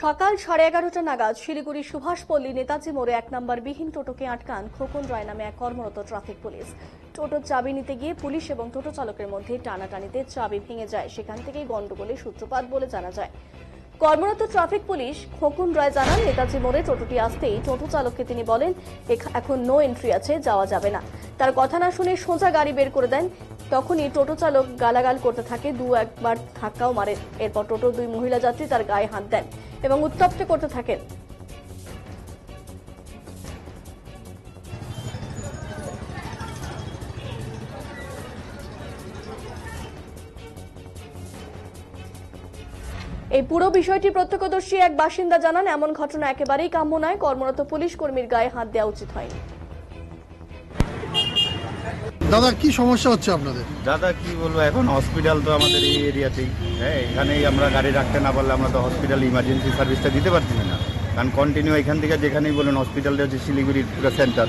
সকাল 11:30টা নাগাদ শিলিগুড়ি সুভাষপল্লী নেতাজি মোড়ে 1 নম্বর বিহীন টোটোকে আটকান খোকন রায় নামে এক কর্মরত ট্রাফিক পুলিশ। টোটোর চাবি নিতে গিয়ে পুলিশ এবং টোটো চালকের মধ্যে টানাটানিতে চাবি ভেঙে যায়। সেখান থেকেই গন্ডগোলের সূত্রপাত বলে জানা যায়। কর্মরত ট্রাফিক পুলিশ খোকন রায় জানান, নেতাজি মোড়ে টোটোটি আসতেই টোটো চালককে তিনি বলেন এখন নো এন্ট্রি আছে, যাওয়া যাবে না। তার কথা না শুনে সোজা গাড়ি বের করে দেন। তখনই টোটো চালক গালাগাল করতে থাকে, একবার ধাক্কাও মারেন। এরপর টোটোর 2 মহিলা যাত্রী তার গায়ে হাত দেন এবং উত্তপ্ত করতে থাকেন। এই পুরো বিষয়টি প্রত্যক্ষদর্শী এক বাসিন্দা জানান, এমন ঘটনা একেবারেই কাম্য নয়। কর্মরত পুলিশ কর্মীর গায়ে হাত দেওয়া উচিত হয়নি। দাদা, কি সমস্যা হচ্ছে আপনাদের? দাদা কি বলবো, এখন হসপিটাল তো আমাদের এই এরিয়াতেই, হ্যাঁ, এখানেই আমরা গাড়ি রাখতে না পারলে আমরা তো হসপিটাল ইমার্জেন্সি সার্ভিসটা দিতে পারছি না। কারণ কন্টিনিউ এখান থেকে যেখানেই বলুন, হসপিটালটা হচ্ছে শিলিগুড়ির পুরো সেন্টার।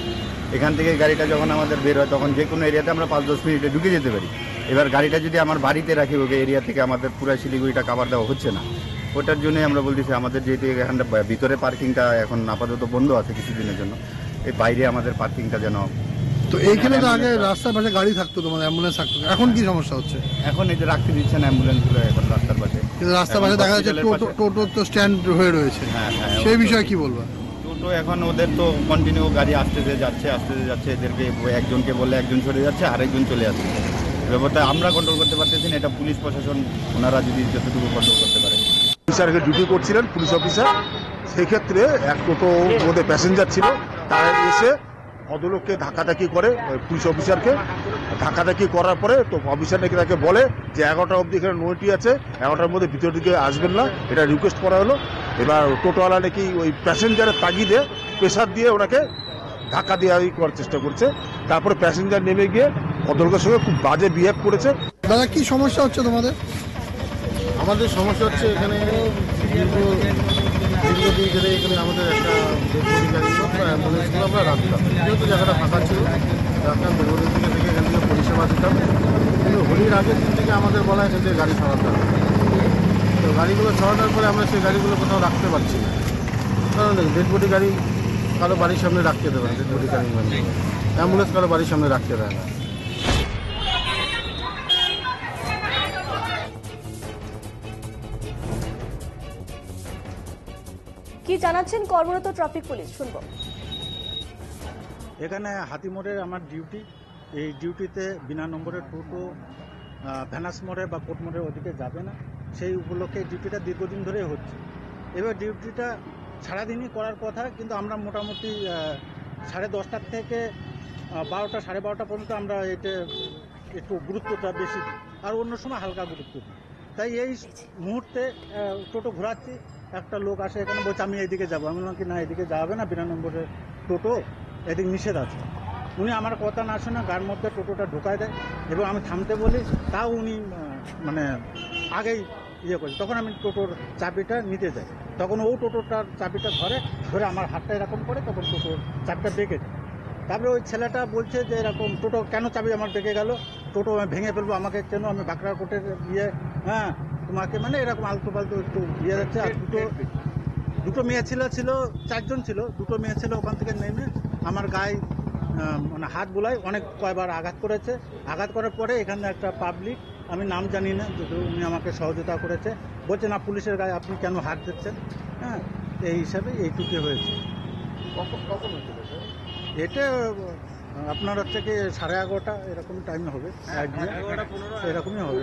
এখান থেকে গাড়িটা যখন আমাদের বের হয় তখন যে কোনো এরিয়াতে আমরা 5-10 মিনিটে ঢুকে যেতে পারি। এবার গাড়িটা যদি আমার বাড়িতে রাখি, ওকে এরিয়া থেকে আমাদের পুরো শিলিগুড়িটা কাভার দেওয়া হচ্ছে না। ওটার জন্যই আমরা বলতেছি, আমাদের যেহেতু এখানটা ভিতরে পার্কিংটা এখন আপাতত বন্ধ আছে কিছুদিনের জন্য, এই বাইরে আমাদের পার্কিংটা যেন। তো এইখানে তো আগে রাস্তার পাশে গাড়ি থাকতো, তোমাদের অ্যাম্বুলেন্স থাকতো, এখন কি সমস্যা হচ্ছে? এখন এই যে রাখতে দিচ্ছে না অ্যাম্বুলেন্সগুলো এখন রাস্তার পাশে, কিন্তু রাস্তার পাশে দেখা যাচ্ছে টোটো তো স্ট্যান্ড হয়ে রয়েছে। হ্যাঁ, সেই বিষয়ে কি বলবো? টোটো এখন ওদের তো কন্টিনিউ গাড়ি আসতেছে যাচ্ছে, এদেরকে একজনকে বললে একজন সরে যাচ্ছে, আরেকজন চলে আসছে। ব্যাপারটা আমরা কন্ট্রোল করতে পারতেছি না, এটা পুলিশ প্রশাসন ওনারা যদি যতটুকু কন্ট্রোল করতে পারে। অফিসারকে ডিউটি করছিলেন পুলিশ অফিসার, সেই ক্ষেত্রে এক টোটো মধ্যে প্যাসেঞ্জার ছিল, তারা এসে ভদ্রলোককে ধাক্কাধাক্কি করে, পুলিশ অফিসারকে ধাক্কাধাক্কি করার পরে তো অফিসার নাকি তাকে বলে যে 11টা অবধি এখানে নোটি আছে, 11টার মধ্যে ভিতর দিকে আসবেন না, এটা রিকোয়েস্ট করা হলো। এবার টোটোওয়ালা নাকি ওই প্যাসেঞ্জারের তাগিদে প্রেশার দিয়ে ওনাকে ধাক্কা দেওয়া করার চেষ্টা করছে। তারপরে প্যাসেঞ্জার নেমে গিয়ে ভদ্রলোকের সঙ্গে খুব বাজে বিহেভ করেছে। দাদা, কি সমস্যা হচ্ছে তোমাদের? আমাদের সমস্যা হচ্ছে এখানে দীর্ঘদিন ধরে এখানে আমাদের একটা ডেলিভারি গাড়ি অ্যাম্বুলেন্সগুলো আমরা রাখতাম, যেহেতু জায়গাটা ফাঁকা ছিল রাখতাম, দীর্ঘদিন থেকে এখান থেকে পরিষেবা দিতাম। কিন্তু হোলির আগের দিন থেকে আমাদের বলা এখান থেকে গাড়ি সরাতে হবে। তো গাড়িগুলো সরানোর পরে আমরা সেই গাড়িগুলো কোথাও রাখতে পারছি না, কারণ ডেডবডি গাড়ি কারো বাড়ির সামনে রাখতে দেবে না, ডেডবডি গাড়ি মানে অ্যাম্বুলেন্স কারো বাড়ির সামনে রাখতে দেয় না। কি জানাচ্ছেন কর্মরত ট্রাফিক পুলিশ, শুনবো। এখানে হাতিমোড়ের আমার ডিউটি, এই ডিউটিতে বিনা নম্বরের টোটো ভ্যানাস মোড়ে বা কোট মোড়ের ওদিকে যাবে না, সেই উপলক্ষে ডিউটিটা দীর্ঘদিন ধরে হচ্ছে। এবার ডিউটিটা সারাদিনই করার কথা, কিন্তু আমরা মোটামুটি 10:30 থেকে 12টা 12:30 পর্যন্ত আমরা এটা একটু গুরুত্বটা বেশি দিই, আর অন্য সময় হালকা গুরুত্ব দিই। তাই এই মুহূর্তে টোটো ঘোরাচ্ছি, একটা লোক আসে এখানে বলছে আমি এদিকে যাবো। আমি বললাম কি না, এদিকে যাবে না, বিনা নম্বরের টোটো, এদিকে নিষেধ আছে। উনি আমার কথা না শুনে গার মধ্যে টোটোটা ঢোকায় দেয় এবং আমি থামতে বলি, তাও উনি মানে আগেই করে। তখন আমি টোটোর চাবিটা নিতে যাই, তখন ও টোটোটার চাবিটা ধরে আমার হাতটা এরকম করে, তখন টোটোর চাবিটা বেঁকে যায়। তারপরে ওই ছেলেটা বলছে যে এরকম টোটো কেন চাবি আমার বেঁকে গেল, টোটো আমি ভেঙে ফেলবো, আমাকে কেন, আমি বাঁকড়া কোটের হ্যাঁ তোমাকে, মানে এরকম আলতু পালতু একটু যাচ্ছে। আর দুটো মেয়ে ছিল 4জন ছিল, দুটো মেয়ে ছিল ওখান থেকে নেমে আমার গায়ে মানে হাত বুলায় অনেক কয়বার আঘাত করেছে। আঘাত করার পরে এখানে একটা পাবলিক, আমি নাম জানি না, যদি উনি আমাকে সহযোগিতা করেছে, বলছে না পুলিশের গায়ে আপনি কেন হাত দিচ্ছেন, হ্যাঁ, এই হিসাবে এইটুকু হয়েছে। এটা আপনার হচ্ছে কি 11:30 এরকম টাইমে হবে, এরকমই হবে।